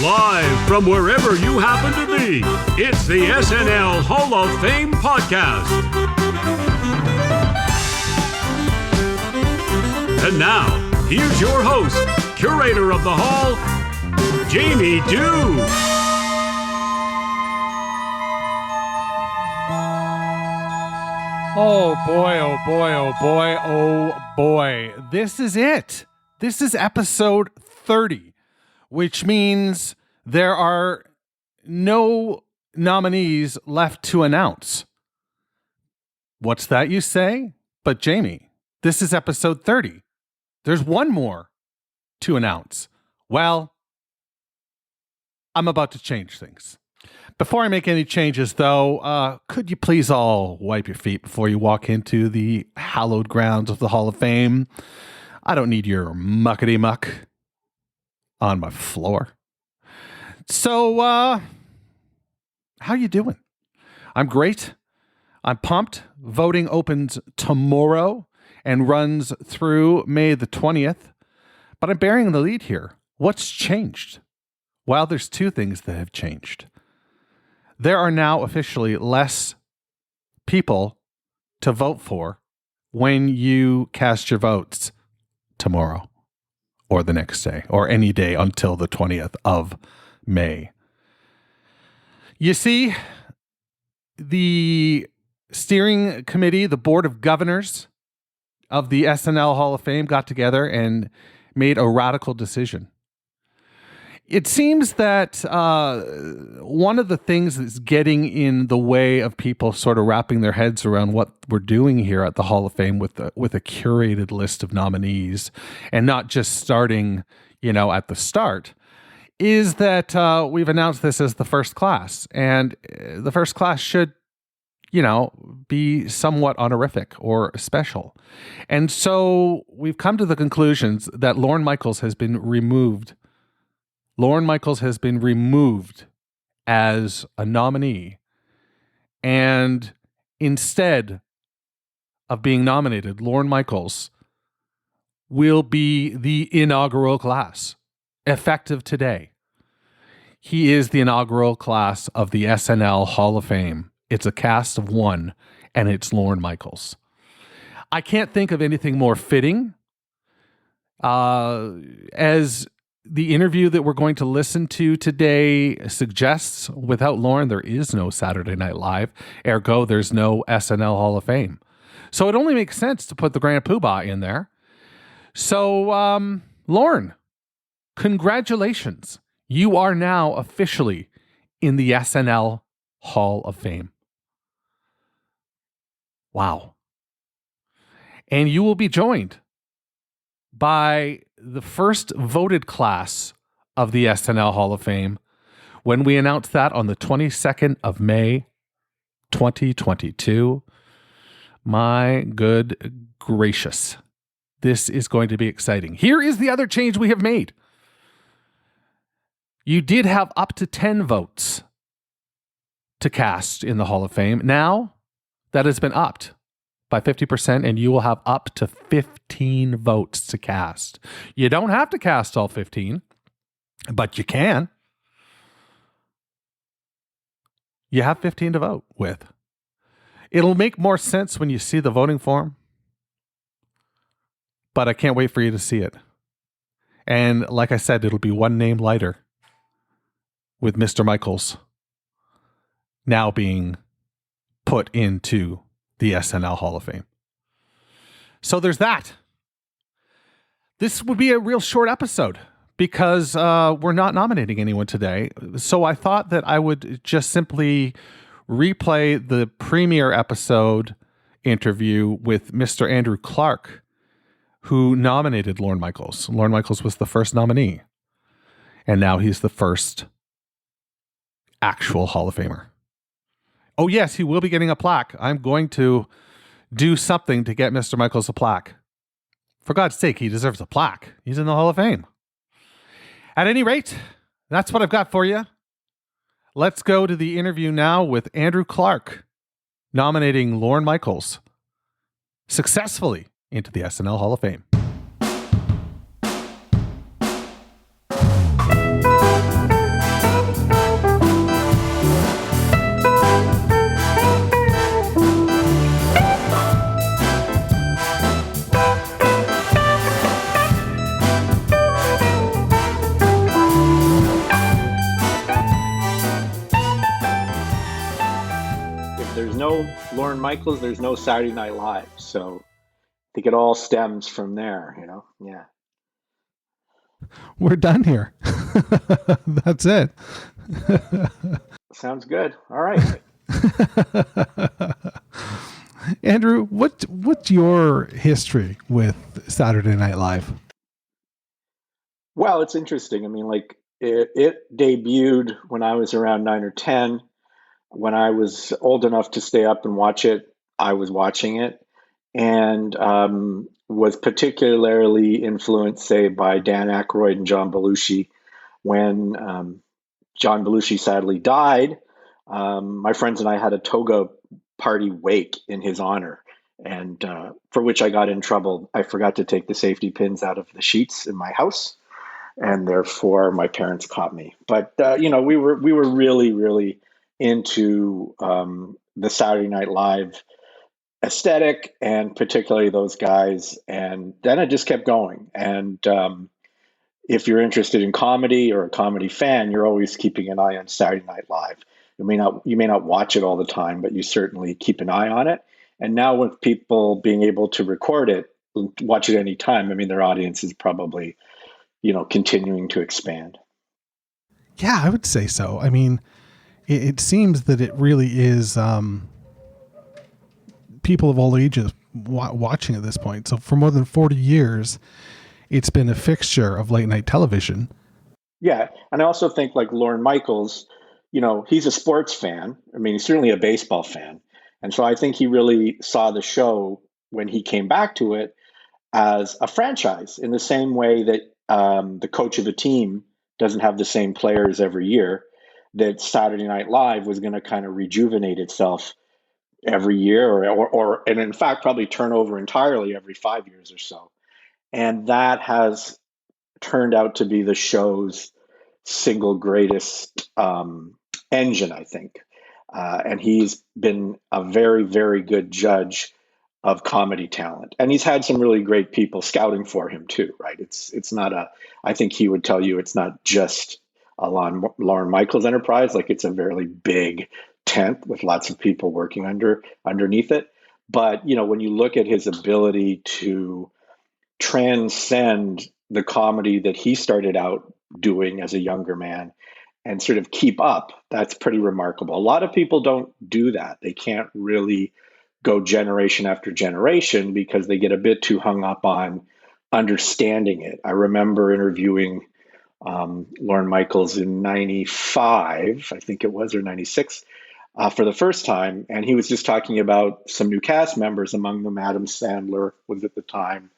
Live from wherever you happen to be, it's the SNL Hall of Fame podcast. And now, here's your host, curator of the Hall, Jamie Dew. Oh boy, oh boy, oh boy, oh boy. This is it. This is episode 30, which means there are no nominees left to announce. What's that you say? But Jamie, this is episode 30. There's one more to announce. Well, I'm about to change things. Before I make any changes, though, could you please all wipe your feet before you walk into the hallowed grounds of the Hall of Fame? I don't need your muckety-muck on my floor. So, how you doing? I'm great. I'm pumped. Voting opens tomorrow and runs through May the 20th. But I'm bearing the lead here. What's changed? Well, there's two things that have changed. There are now officially less people to vote for when you cast your votes tomorrow or the next day or any day until the 20th of May. You see, the steering committee, the board of governors of the SNL Hall of Fame got together and made a radical decision. It seems that one of the things that's getting in the way of people sort of wrapping their heads around what we're doing here at the Hall of Fame with a curated list of nominees and not just starting, at the start, is that we've announced this as the first class. And the first class should, be somewhat honorific or special. And so we've come to the conclusions that Lorne Michaels has been removed. Lorne Michaels has been removed as a nominee, and instead of being nominated, Lorne Michaels will be the inaugural class, effective today. He is the inaugural class of the SNL Hall of Fame. It's a cast of one, and it's Lorne Michaels. I can't think of anything more fitting. As the interview that we're going to listen to today suggests, without Lorne, there is no Saturday Night Live. Ergo, there's no SNL Hall of Fame. So it only makes sense to put the Grand Poobah in there. So, Lorne, congratulations. You are now officially in the SNL Hall of Fame. Wow. And you will be joined by the first voted class of the SNL Hall of Fame when we announce that on the 22nd of May, 2022. My good gracious. This is going to be exciting. Here is the other change we have made. You did have up to 10 votes to cast in the Hall of Fame. Now, that has been upped by 50%, and you will have up to 15 votes to cast. You don't have to cast all 15, but you can. You have 15 to vote with. It'll make more sense when you see the voting form, but I can't wait for you to see it. And like I said, it'll be one name lighter with Mr. Michaels now being put into the SNL Hall of Fame. So there's that. This would be a real short episode because we're not nominating anyone today. So I thought that I would just simply replay the premiere episode interview with Mr. Andrew Clark, who nominated Lorne Michaels. Lorne Michaels was the first nominee, and now he's the first actual Hall of Famer. Oh, yes, he will be getting a plaque. I'm going to do something to get Mr. Michaels a plaque. For God's sake, he deserves a plaque. He's in the Hall of Fame. At any rate, that's what I've got for you. Let's go to the interview now with Andrew Clark, nominating Lorne Michaels successfully into the SNL Hall of Fame. Lorne Michaels, there's no Saturday Night Live. So I think it all stems from there, Yeah. We're done here. That's it. Sounds good. All right. Andrew, what's your history with Saturday Night Live? Well, it's interesting. I mean, like it debuted when I was around 9 or 10. When I was old enough to stay up and watch it, I was watching it, and was particularly influenced, say, by Dan Aykroyd and John Belushi. When John Belushi sadly died, my friends and I had a toga party wake in his honor, and for which I got in trouble. I forgot to take the safety pins out of the sheets in my house, and therefore my parents caught me. But we were really, really into the Saturday Night Live aesthetic, and particularly those guys. And then it just kept going. And if you're interested in comedy or a comedy fan, you're always keeping an eye on Saturday Night Live. You may not watch it all the time, but you certainly keep an eye on it. And now with people being able to record it, watch it anytime, I mean, their audience is probably, continuing to expand. Yeah, I would say so. I mean, it seems that it really is people of all ages watching at this point. So for more than 40 years, it's been a fixture of late night television. Yeah. And I also think like Lorne Michaels, he's a sports fan. I mean, he's certainly a baseball fan. And so I think he really saw the show when he came back to it as a franchise, in the same way that the coach of the team doesn't have the same players every year, that Saturday Night Live was going to kind of rejuvenate itself every year, and in fact, probably turn over entirely every 5 years or so. And that has turned out to be the show's single greatest engine, I think. And he's been a very, very good judge of comedy talent. And he's had some really great people scouting for him too, right? It's not I think he would tell you it's not just a Lorne Michaels enterprise. Like, it's a very big tent with lots of people working underneath it. But, when you look at his ability to transcend the comedy that he started out doing as a younger man and sort of keep up, that's pretty remarkable. A lot of people don't do that. They can't really go generation after generation because they get a bit too hung up on understanding it. I remember interviewing Lorne Michaels in 95, I think it was, or 96, for the first time. And he was just talking about some new cast members, among them Adam Sandler was at the time,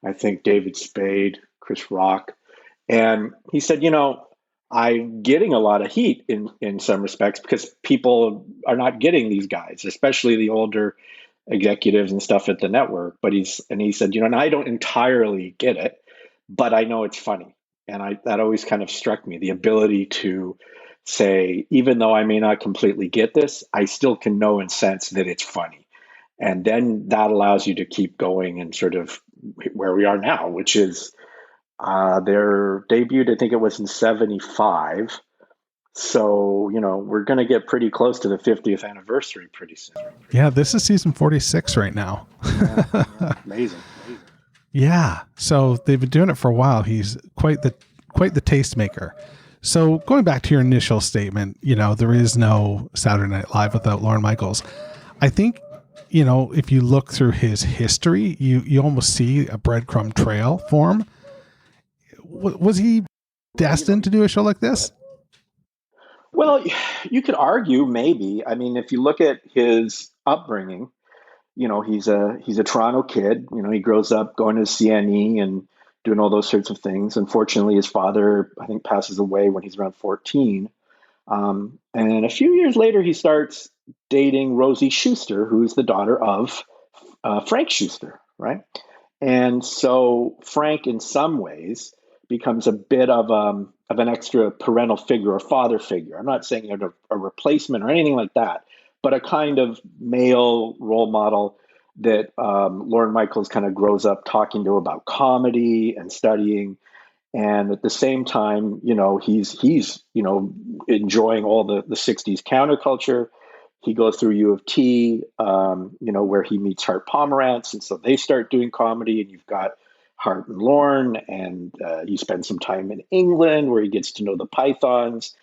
I think David Spade, Chris Rock. And he said, I'm getting a lot of heat in some respects because people are not getting these guys, especially the older executives and stuff at the network. But he said, and I don't entirely get it, but I know it's funny. And that always kind of struck me, the ability to say, even though I may not completely get this, I still can know and sense that it's funny. And then that allows you to keep going and sort of where we are now, which is their debuted, I think it was in 75. So, we're going to get pretty close to the 50th anniversary pretty soon. Yeah, this is season 46 right now. Yeah, amazing. Yeah. So they've been doing it for a while. He's quite the tastemaker. So going back to your initial statement, there is no Saturday Night Live without Lorne Michaels. I think, if you look through his history, you almost see a breadcrumb trail form. Was he destined to do a show like this? Well, you could argue maybe. I mean, if you look at his upbringing, he's a Toronto kid. He grows up going to CNE and doing all those sorts of things. Unfortunately, his father, I think, passes away when he's around 14. And a few years later, he starts dating Rosie Schuster, who's the daughter of Frank Schuster, right? And so Frank, in some ways, becomes a bit of an extra parental figure or father figure. I'm not saying a replacement or anything like that, but a kind of male role model that Lorne Michaels kind of grows up talking to about comedy and studying. And at the same time, he's enjoying all the 60s counterculture. He goes through U of T, where he meets Hart Pomerantz, and so they start doing comedy. And you've got Hart and Lorne, and he spends some time in England where he gets to know the Pythons,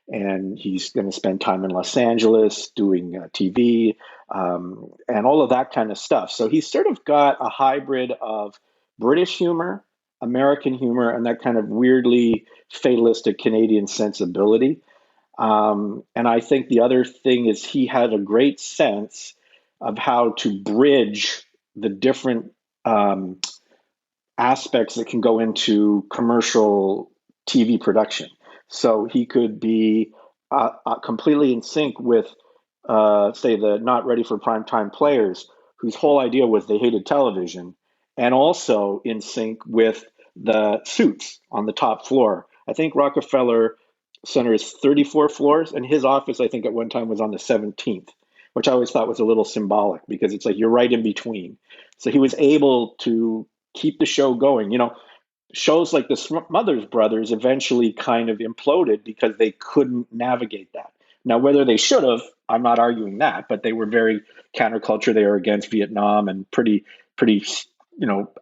and he's going to spend time in Los Angeles doing TV and all of that kind of stuff. So he's sort of got a hybrid of British humor, American humor, and that kind of weirdly fatalistic Canadian sensibility. And I think the other thing is he had a great sense of how to bridge the different aspects that can go into commercial TV production. So he could be completely in sync with, say, the not ready for primetime players, whose whole idea was they hated television, and also in sync with the Suits on the top floor. I think Rockefeller Center is 34 floors, and his office, I think, at one time was on the 17th, which I always thought was a little symbolic because it's like you're right in between. So he was able to keep the show going. Shows like the Smothers Brothers eventually kind of imploded because they couldn't navigate that. Now, whether they should have, I'm not arguing that, but they were very counterculture. They were against Vietnam and pretty,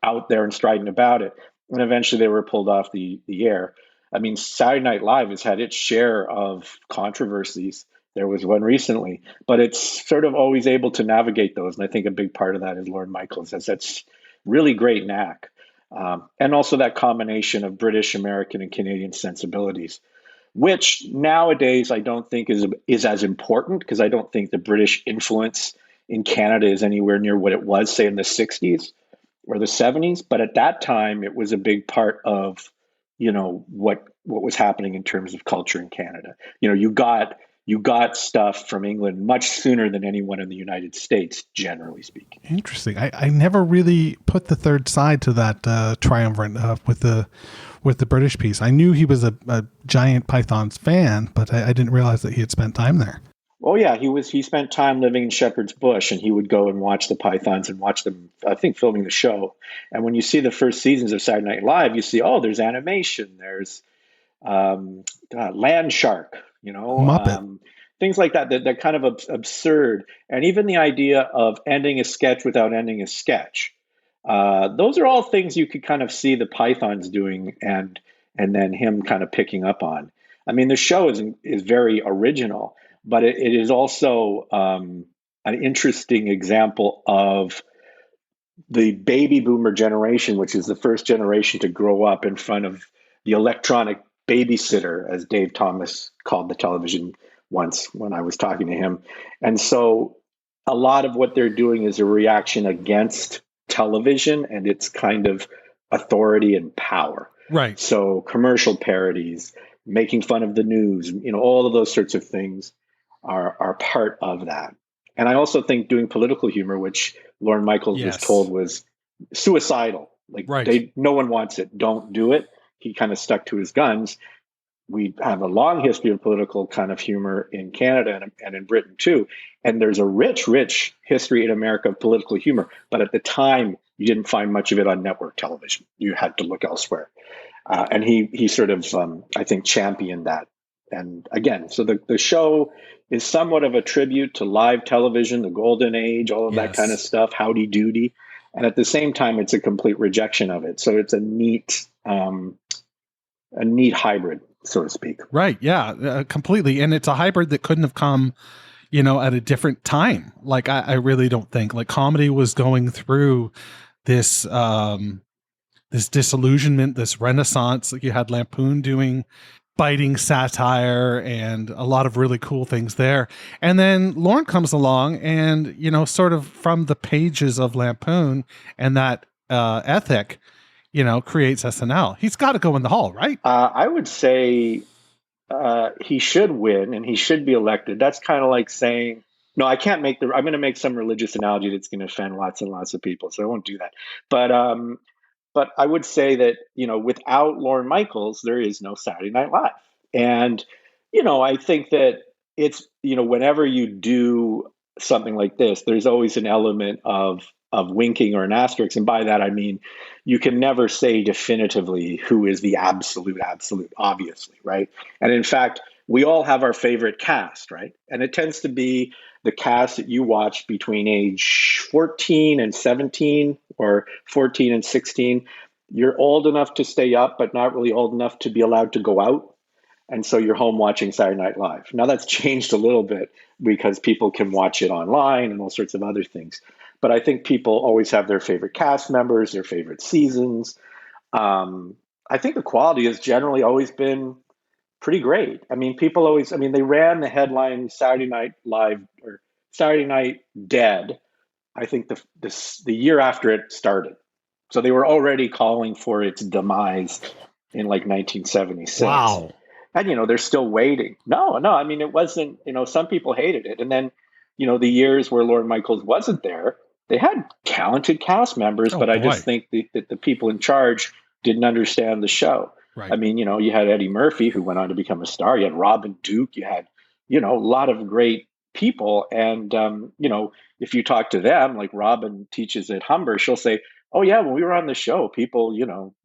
out there and strident about it. And eventually they were pulled off the air. I mean, Saturday Night Live has had its share of controversies. There was one recently, but it's sort of always able to navigate those. And I think a big part of that is Lorne Michaels has that really great knack. And also that combination of British, American, and Canadian sensibilities, which nowadays I don't think is as important, because I don't think the British influence in Canada is anywhere near what it was, say, in the 60s or the 70s. But at that time, it was a big part of, what was happening in terms of culture in Canada. You got stuff from England much sooner than anyone in the United States, generally speaking. Interesting. I never really put the third side to that triumvirate with the British piece. I knew he was a giant Pythons fan, but I didn't realize that he had spent time there. Oh yeah, he spent time living in Shepherd's Bush, and he would go and watch the Pythons and watch them, I think, filming the show. And when you see the first seasons of Saturday Night Live, you see, there's animation, there's Land Shark, Muppet. Things like that kind of absurd. And even the idea of ending a sketch without ending a sketch. Those are all things you could kind of see the Pythons doing and then him kind of picking up on. I mean, the show is very original, but it is also an interesting example of the baby boomer generation, which is the first generation to grow up in front of the electronic babysitter, as Dave Thomas called the television once when I was talking to him. And so a lot of what they're doing is a reaction against television and its kind of authority and power. Right. So commercial parodies, making fun of the news, all of those sorts of things are part of that. And I also think doing political humor, which Lorne Michaels was told was suicidal. Like, right. No one wants it. Don't do it. He kind of stuck to his guns. We have a long history of political kind of humor in Canada and in Britain too. And there's a rich, rich history in America of political humor. But at the time, you didn't find much of it on network television. You had to look elsewhere. And he sort of, I think, championed that. And again, so the show is somewhat of a tribute to live television, the golden age, all of that kind of stuff, Howdy Doody. And at the same time, it's a complete rejection of it. So it's a neat hybrid, so to speak. Right. Yeah, completely. And it's a hybrid that couldn't have come, at a different time. Like, I really don't think like comedy was going through this, this disillusionment, this renaissance. Like, you had Lampoon doing biting satire and a lot of really cool things there. And then Lorne comes along and, sort of from the pages of Lampoon and that ethic, creates SNL. He's got to go in the hall, right? I would say he should win and he should be elected. That's kind of like saying, no, I can't I'm going to make some religious analogy that's going to offend lots and lots of people, so I won't do that. But I would say that, without Lorne Michaels, there is no Saturday Night Live. And, I think that it's, whenever you do something like this, there's always an element of winking or an asterisk. And by that, I mean, you can never say definitively who is the absolute, obviously, right? And in fact, we all have our favorite cast, right? And it tends to be the cast that you watched between age 14 and 17 or 14 and 16, you're old enough to stay up, but not really old enough to be allowed to go out. And so you're home watching Saturday Night Live. Now that's changed a little bit because people can watch it online and all sorts of other things. But I think people always have their favorite cast members, their favorite seasons. I think the quality has generally always been pretty great. I mean, people always, I mean, they ran the headline Saturday Night Live or Saturday Night Dead, I think the year after it started. So they were already calling for its demise in like 1976. Wow. And, they're still waiting. No, I mean, it wasn't, some people hated it. And then, the years where Lorne Michaels wasn't there, they had talented cast members, but I just think that the people in charge didn't understand the show. Right. I mean, you had Eddie Murphy, who went on to become a star. You had Robin Duke. You had, a lot of great people. And, if you talk to them, like Robin teaches at Humber, she'll say, oh, yeah, when we were on the show, people,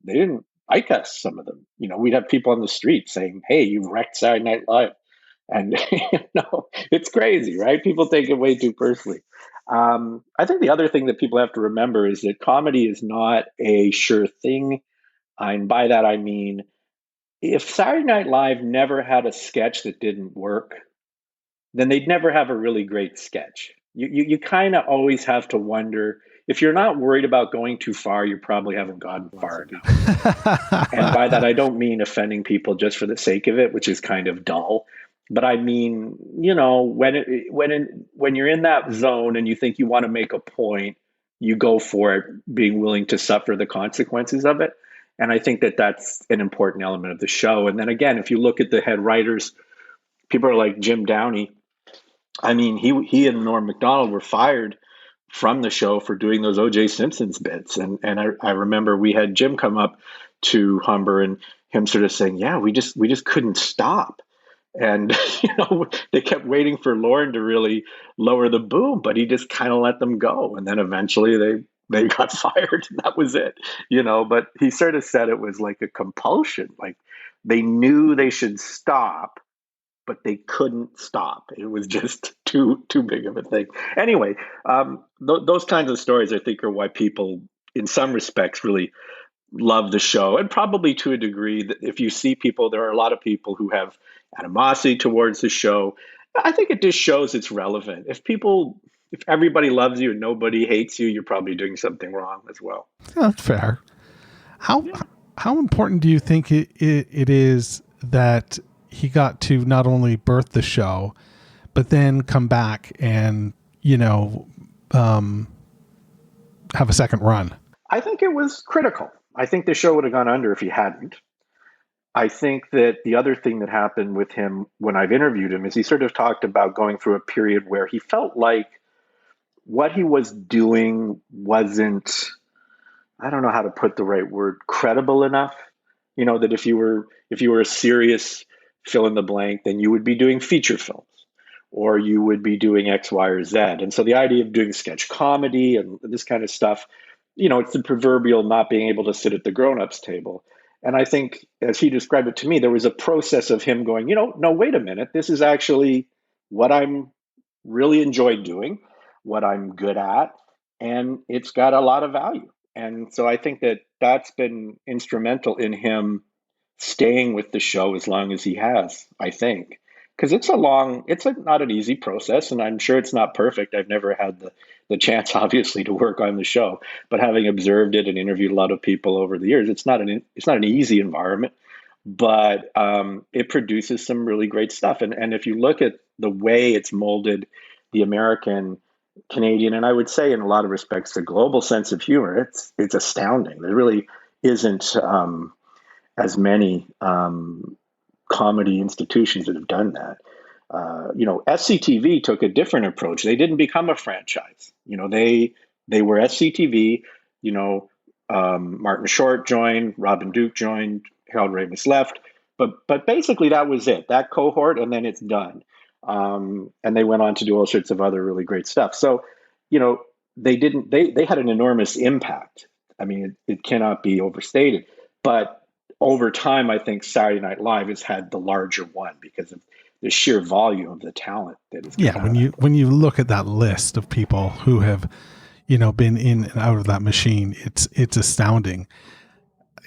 they didn't like us, some of them. We'd have people on the street saying, hey, you've wrecked Saturday Night Live. And, it's crazy, right? People take it way too personally. I think the other thing that people have to remember is that comedy is not a sure thing. And by that, I mean, if Saturday Night Live never had a sketch that didn't work, then they'd never have a really great sketch. You kind of always have to wonder, if you're not worried about going too far, you probably haven't gotten far enough. And by that, I don't mean offending people just for the sake of it, which is kind of dull. But I mean, when you're in that zone and you think you want to make a point, you go for it, being willing to suffer the consequences of it. And I think that that's an important element of the show. And then again, if you look at the head writers, people are like Jim Downey. I mean, he and Norm Macdonald were fired from the show for doing those O.J. Simpson's bits. And I remember we had Jim come up to Humber and him sort of saying, yeah, we just couldn't stop. And, they kept waiting for Lorne to really lower the boom, but he just kind of let them go. And then eventually they got fired, and that was it, but he sort of said it was like a compulsion. Like they knew they should stop, but they couldn't stop. It was just too big of a thing. Anyway, those kinds of stories, I think, are why people, in some respects, really love the show. And probably to a degree that if you see people, there are a lot of people who have animosity towards the show. I think it just shows it's relevant. If everybody loves you and nobody hates you, you're probably doing something wrong as well. That's fair. How important do you think it is that he got to not only birth the show, but then come back and, have a second run? I think it was critical. I think the show would have gone under if he hadn't. I think that the other thing that happened with him when I've interviewed him is he sort of talked about going through a period where he felt like what he was doing wasn't, I don't know how to put the right word, credible enough. That if you were a serious fill in the blank, then you would be doing feature films or you would be doing X, Y, or Z. And so the idea of doing sketch comedy and this kind of stuff, it's the proverbial not being able to sit at the grown-ups table. And I think, as he described it to me, there was a process of him going, no, wait a minute, this is actually what I'm really enjoyed doing, what I'm good at, and it's got a lot of value. And so I think that that's been instrumental in him staying with the show as long as he has, I think. Because it's not an easy process, and I'm sure it's not perfect. I've never had the chance, obviously, to work on the show, but having observed it and interviewed a lot of people over the years, it's not an easy environment, but it produces some really great stuff. And if you look at the way it's molded the American, Canadian, and I would say in a lot of respects, the global sense of humor, it's astounding. There really isn't as many comedy institutions that have done that. SCTV took a different approach. They didn't become a franchise. They were SCTV. Martin Short joined, Robin Duke joined, Harold Ramis left, but basically that was it. That cohort, and then it's done. And they went on to do all sorts of other really great stuff. So, they had an enormous impact. I mean, it cannot be overstated. But over time, I think Saturday Night Live has had the larger one because of the sheer volume of the talent that is. Yeah, when you look at that list of people who have, been in and out of that machine, it's astounding.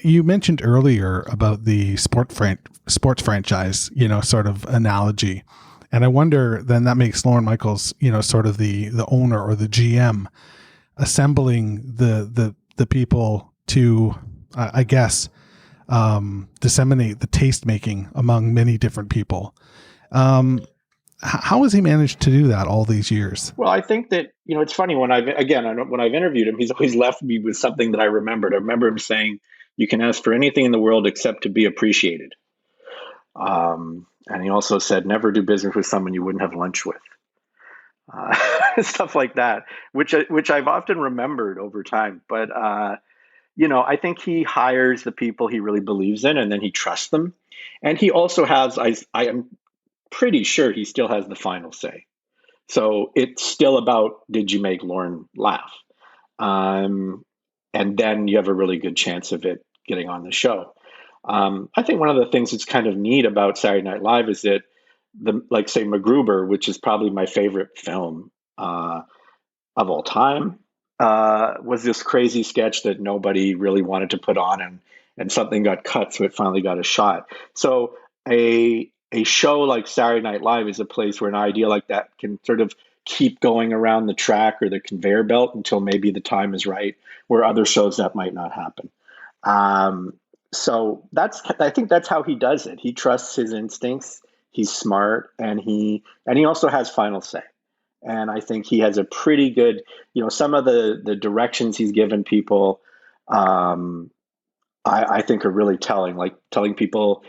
You mentioned earlier about the sports franchise, sort of analogy. And I wonder then that makes Lorne Michaels, sort of the owner or the GM assembling the people to, I guess, disseminate the taste making among many different people. How has he managed to do that all these years? Well, I think that, it's funny when I've interviewed him, he's always left me with something that I remembered. I remember him saying, you can ask for anything in the world except to be appreciated. And he also said, never do business with someone you wouldn't have lunch with. Stuff like that, which I've often remembered over time. But, I think he hires the people he really believes in, and then he trusts them. And he also has, I am pretty sure he still has the final say. So it's still about, did you make Lorne laugh? And then you have a really good chance of it getting on the show. I think one of the things that's kind of neat about Saturday Night Live is that say MacGruber, which is probably my favorite film of all time, was this crazy sketch that nobody really wanted to put on, and something got cut, so it finally got a shot. So a show like Saturday Night Live is a place where an idea like that can sort of keep going around the track or the conveyor belt until maybe the time is right, where other shows that might not happen. So I think that's how he does it. He trusts his instincts. He's smart, and he also has final say. And I think he has a pretty good, some of the directions he's given people, I think are really telling, like telling people,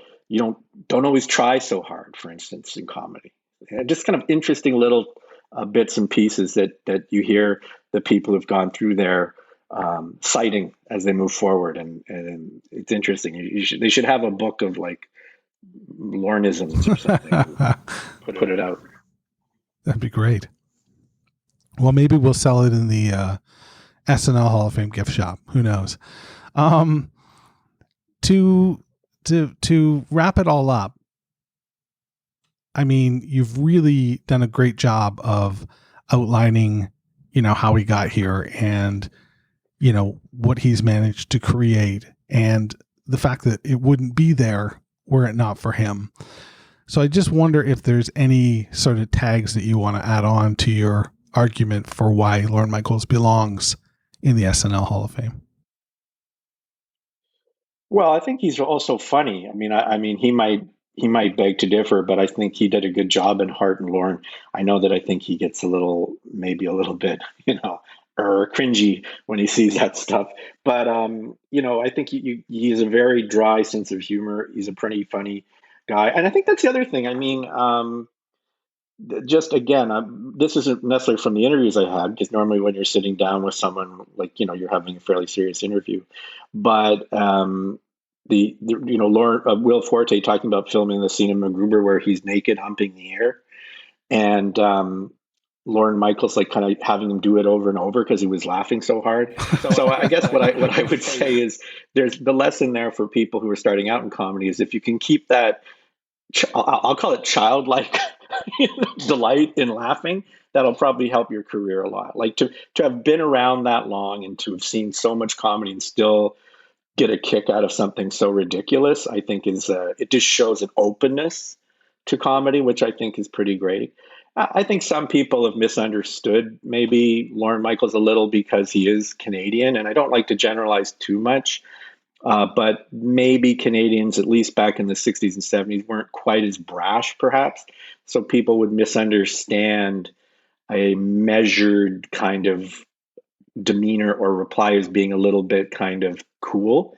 don't always try so hard, for instance, in comedy. And just kind of interesting little bits and pieces that you hear the people who've gone through there citing as they move forward. And it's interesting. They should have a book of like Lorneisms or something. put it out. That'd be great. Well, maybe we'll sell it in the SNL Hall of Fame gift shop. Who knows? To wrap it all up, I mean, you've really done a great job of outlining, how he got here and, what he's managed to create and the fact that it wouldn't be there were it not for him. So I just wonder if there's any sort of tags that you want to add on to your argument for why Lorne Michaels belongs in the SNL Hall of Fame. Well, I think he's also funny. I mean, he might beg to differ, but I think he did a good job in Hart and Lorne. I know that I think he gets maybe a little bit, cringy when he sees that stuff. But I think he has a very dry sense of humor. He's a pretty funny guy, and I think that's the other thing. I mean, just again, this isn't necessarily from the interviews I had, because normally when you're sitting down with someone, like, you're having a fairly serious interview, but Will Forte talking about filming the scene in MacGruber where he's naked humping the air, and Lorne Michaels like kind of having him do it over and over because he was laughing so hard. So I guess what I would say is there's the lesson there for people who are starting out in comedy is if you can keep that, I'll call it childlike delight in laughing, that'll probably help your career a lot. Like to have been around that long and to have seen so much comedy and still get a kick out of something so ridiculous, I think it just shows an openness to comedy, which I think is pretty great. I think some people have misunderstood maybe Lorne Michaels a little because he is Canadian, and I don't like to generalize too much, but maybe Canadians, at least back in the 60s and 70s, weren't quite as brash, perhaps. So people would misunderstand a measured kind of demeanor or reply as being a little bit kind of cool,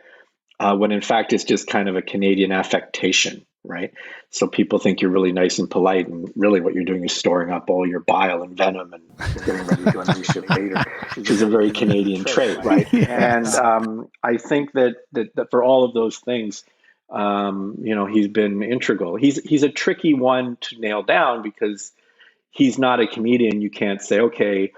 when in fact it's just kind of a Canadian affectation, right? So people think you're really nice and polite, and really what you're doing is storing up all your bile and venom and getting ready to unleash it later, which is a very Canadian trait, right? Yes. And I think that for all of those things, he's been integral. He's a tricky one to nail down because he's not a comedian. You can't say, okay,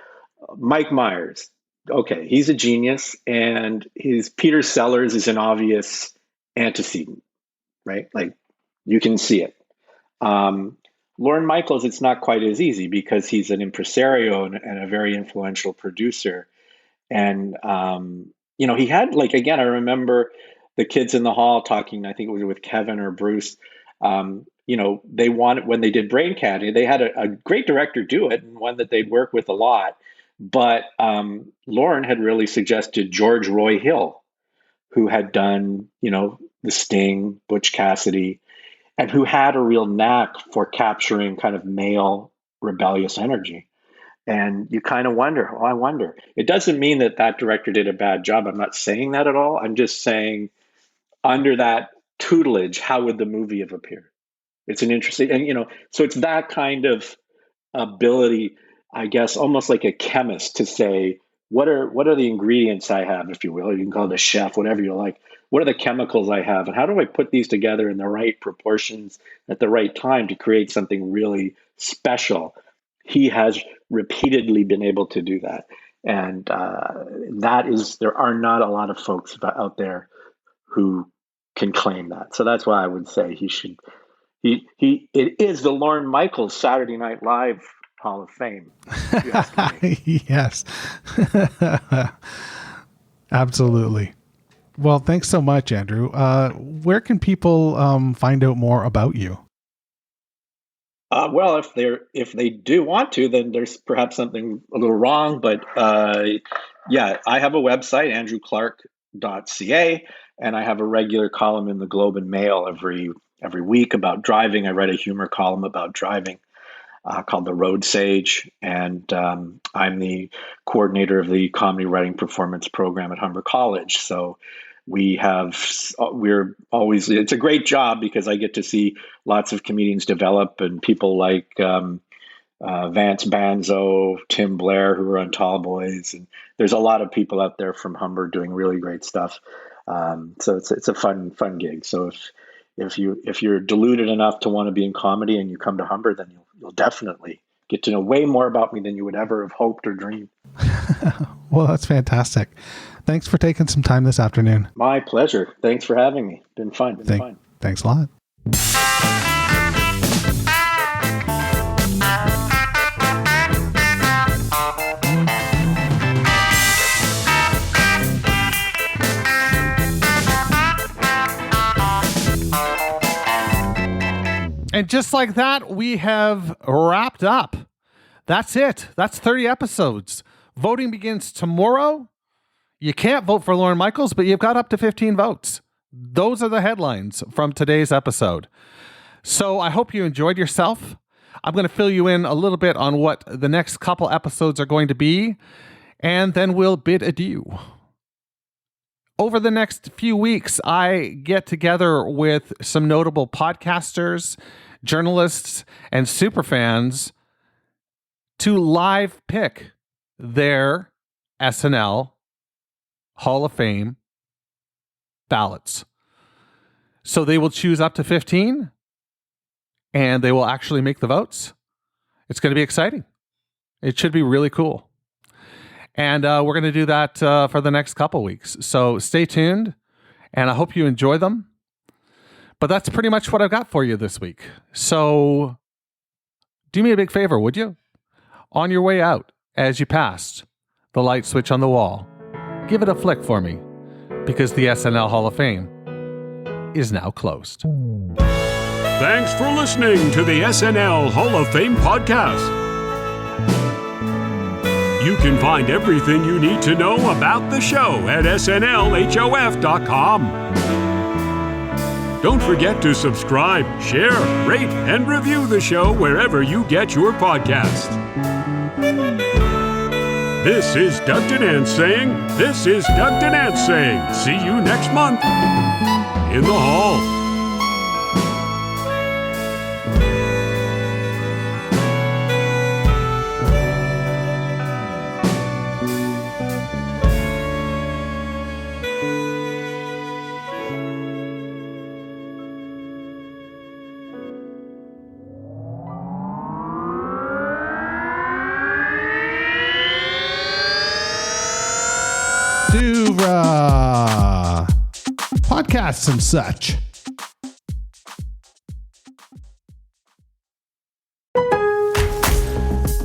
Mike Myers, okay, he's a genius, and his Peter Sellers is an obvious antecedent, right? Like, you can see it. Lorne Michaels, it's not quite as easy because he's an impresario and a very influential producer. And, he had again, I remember the kids in the hall talking, I think it was with Kevin or Bruce, they wanted, when they did Brain Candy, they had a great director do it and one that they'd work with a lot. But Lorne had really suggested George Roy Hill, who had done, The Sting, Butch Cassidy, and who had a real knack for capturing kind of male rebellious energy. And you kind of wonder, I wonder. It doesn't mean that director did a bad job. I'm not saying that at all. I'm just saying under that tutelage, how would the movie have appeared? It's an interesting, and so it's that kind of ability, I guess, almost like a chemist to say, what are the ingredients I have, if you will, or you can call it a chef, whatever you like. What are the chemicals I have, and how do I put these together in the right proportions at the right time to create something really special? He has repeatedly been able to do that, and there are not a lot of folks out there who can claim that. So that's why I would say he should. It is the Lorne Michaels Saturday Night Live Hall of Fame. If you ask me. Yes, absolutely. Well, thanks so much, Andrew. Where can people find out more about you? Well, if they do want to, then there's perhaps something a little wrong. But yeah, I have a website, andrewclark.ca, and I have a regular column in the Globe and Mail every week about driving. I write a humor column about driving called The Road Sage, and I'm the coordinator of the comedy writing performance program at Humber College. So it's a great job because I get to see lots of comedians develop, and people like Vance Banzo, Tim Blair, who are on Tall Boys, and there's a lot of people out there from Humber doing really great stuff. So it's a fun gig. So if you're deluded enough to want to be in comedy and you come to Humber, then you'll definitely get to know way more about me than you would ever have hoped or dreamed. Well, that's fantastic. Thanks for taking some time this afternoon. My pleasure. Thanks for having me. Been fun. Thanks a lot. And just like that, we have wrapped up. That's it. That's 30 episodes. Voting begins tomorrow. You can't vote for Lorne Michaels, but you've got up to 15 votes. Those are the headlines from today's episode. So I hope you enjoyed yourself. I'm going to fill you in a little bit on what the next couple episodes are going to be, and then we'll bid adieu. Over the next few weeks, I get together with some notable podcasters, journalists, and superfans to live pick their SNL Hall of Fame ballots. So they will choose up to 15, and they will actually make the votes. It's going to be exciting. It should be really cool. And we're going to do that for the next couple weeks. So stay tuned, and I hope you enjoy them. But that's pretty much what I've got for you this week. So do me a big favor, would you? On your way out, as you passed the light switch on the wall, give it a flick for me, because the SNL Hall of Fame is now closed. Thanks for listening to the SNL Hall of Fame podcast. You can find everything you need to know about the show at snlhof.com. Don't forget to subscribe, share, rate, and review the show wherever you get your podcasts. This is Doug Denant saying, this is Doug Denant saying, see you next month in the hall. Podcasts and such.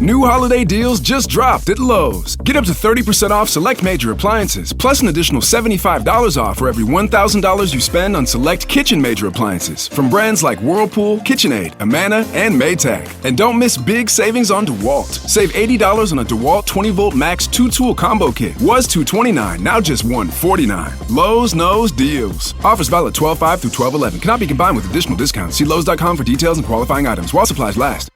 New holiday deals just dropped at Lowe's. Get up to 30% off select major appliances, plus an additional $75 off for every $1,000 you spend on select kitchen major appliances from brands like Whirlpool, KitchenAid, Amana, and Maytag. And don't miss big savings on DeWalt. Save $80 on a DeWalt 20-volt max 2-tool combo kit. Was $229, now just $149. Lowe's knows deals. Offers valid 12/5 through 12/11. Cannot be combined with additional discounts. See Lowe's.com for details and qualifying items while supplies last.